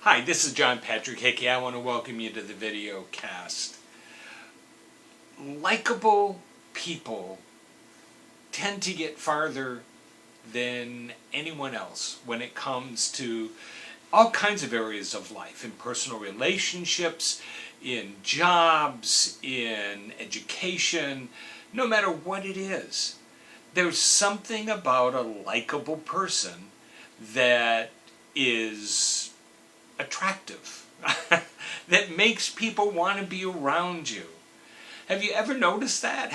Hi, this is John Patrick Hickey. I want to welcome you to the Videocast. Likeable people tend to get farther than anyone else when it comes to all kinds of areas of life, in personal relationships, in jobs, in education, no matter what it is. There's something about a likable person that is attractive, that makes people want to be around you. Have you ever noticed that?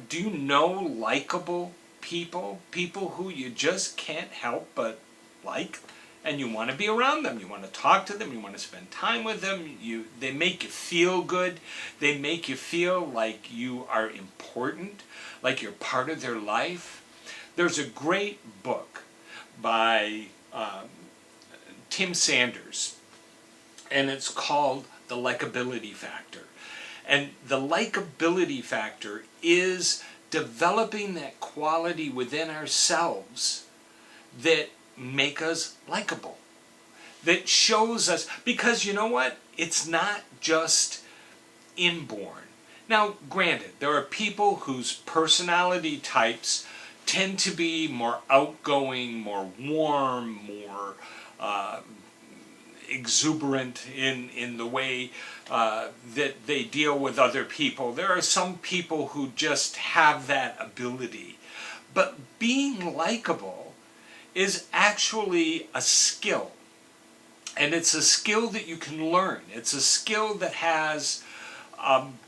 Do you know likable people? People who you just can't help but like, and you want to be around them. You want to talk to them. You want to spend time with them. They make you feel good. They make you feel like you are important, like you're part of their life. There's a great book by Tim Sanders, and it's called The Likability Factor. And the likability factor is developing that quality within ourselves that make us likable, that shows us, because you know what? It's not just inborn. Now, granted, there are people whose personality types tend to be more outgoing, more warm, more exuberant in the way that they deal with other people. There are some people who just have that ability. But being likable is actually a skill. And it's a skill that you can learn. It's a skill that has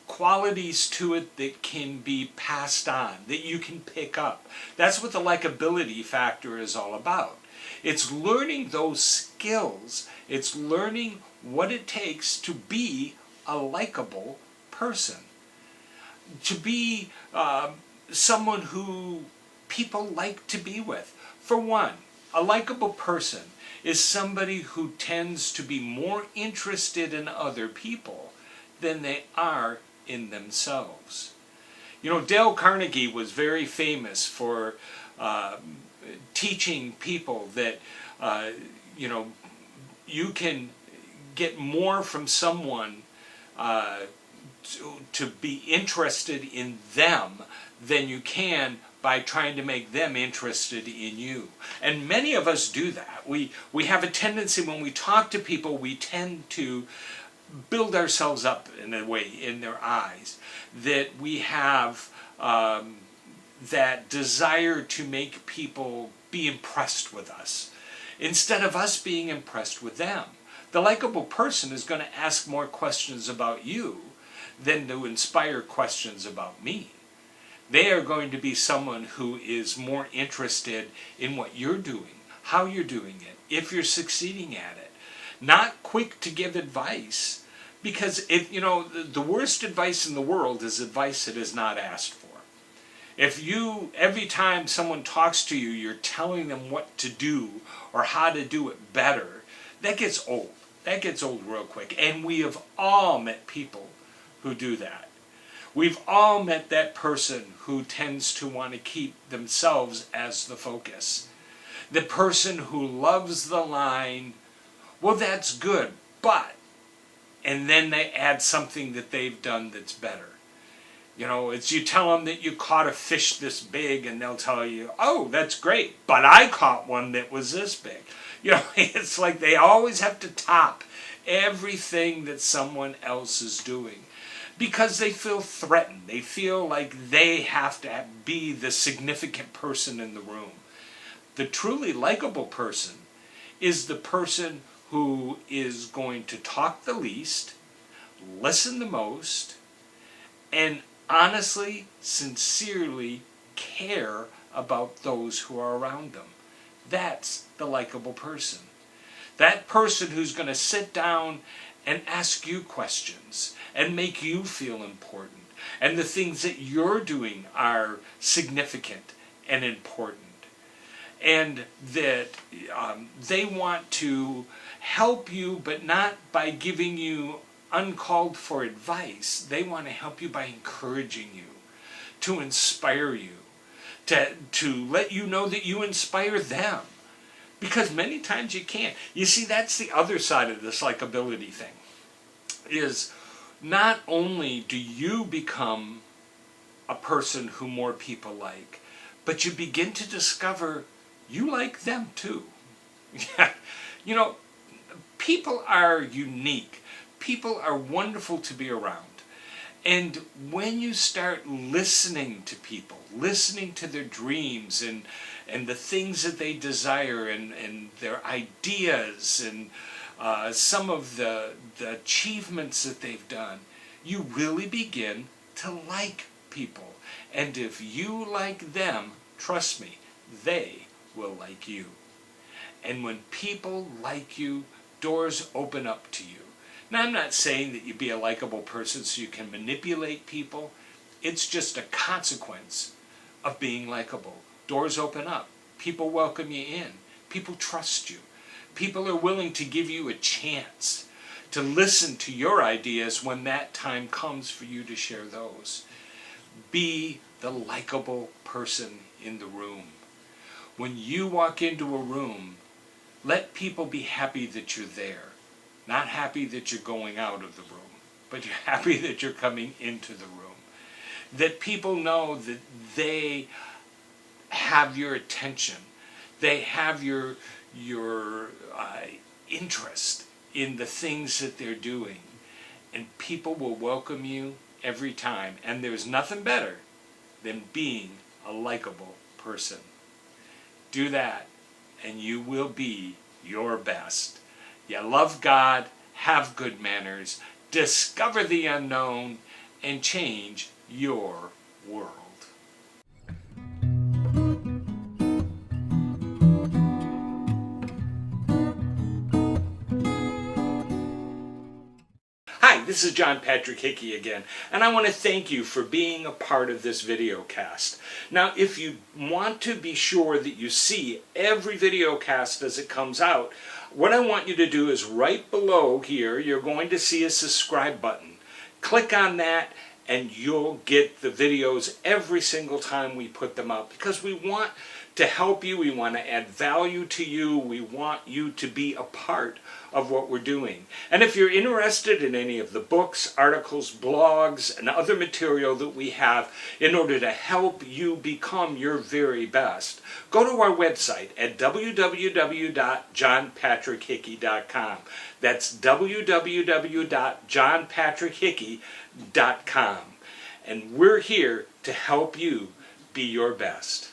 qualities to it that can be passed on, that you can pick up. That's what the likability factor is all about. It's learning those skills. It's learning what it takes to be a likable person. To be someone who people like to be with. For one, a likable person is somebody who tends to be more interested in other people than they are in themselves. You know, Dale Carnegie was very famous for teaching people that, you can get more from someone to be interested in them than you can by trying to make them interested in you. And many of us do that. We have a tendency when we talk to people, we tend to build ourselves up in a way in their eyes, that we have that desire to make people be impressed with us instead of us being impressed with them. The likable person is going to ask more questions about you than to inspire questions about me. They are going to be someone who is more interested in what you're doing, how you're doing it, if you're succeeding at it. Not quick to give advice, because the worst advice in the world is advice that is not asked for. If every time someone talks to you, you're telling them what to do or how to do it better, that gets old. That gets old real quick. And we have all met people who do that. We've all met that person who tends to want to keep themselves as the focus. The person who loves the line, well, that's good, but, and then they add something that they've done that's better. You know, it's you tell them that you caught a fish this big, and they'll tell you, oh, that's great, but I caught one that was this big. You know, it's like they always have to top everything that someone else is doing because they feel threatened. They feel like they have to be the significant person in the room. The truly likable person is the person who is going to talk the least, listen the most, and honestly, sincerely care about those who are around them. That's the likable person. That person who's going to sit down and ask you questions and make you feel important. And the things that you're doing are significant and important. And that they want to help you, but not by giving you uncalled for advice. They want to help you by encouraging you, to inspire you, to let you know that you inspire them. Because many times you can't. You see, that's the other side of this likability thing, is not only do you become a person who more people like, but you begin to discover you like them too. You know, people are unique. People are wonderful to be around. And when you start listening to people, listening to their dreams and the things that they desire and their ideas and some of the achievements that they've done, you really begin to like people. And if you like them, trust me, they will like you. And when people like you, doors open up to you. Now, I'm not saying that you be a likable person so you can manipulate people. It's just a consequence of being likable. Doors open up. People welcome you in. People trust you. People are willing to give you a chance to listen to your ideas when that time comes for you to share those. Be the likable person in the room. When you walk into a room, let people be happy that you're there. Not happy that you're going out of the room, but you're happy that you're coming into the room. That people know that they have your attention. They have your interest in the things that they're doing. And people will welcome you every time. And there's nothing better than being a likable person. Do that, and you will be your best. You love God, have good manners, discover the unknown, and change your world. Hi, this is John Patrick Hickey again, and I want to thank you for being a part of this videocast. Now, if you want to be sure that you see every videocast as it comes out, what I want you to do is right below here, you're going to see a subscribe button. Click on that and you'll get the videos every single time we put them out, because we want to help you, we want to add value to you, we want you to be a part of what we're doing. And if you're interested in any of the books, articles, blogs, and other material that we have in order to help you become your very best, go to our website at www.johnpatrickhickey.com. That's www.johnpatrickhickey.com. And we're here to help you be your best.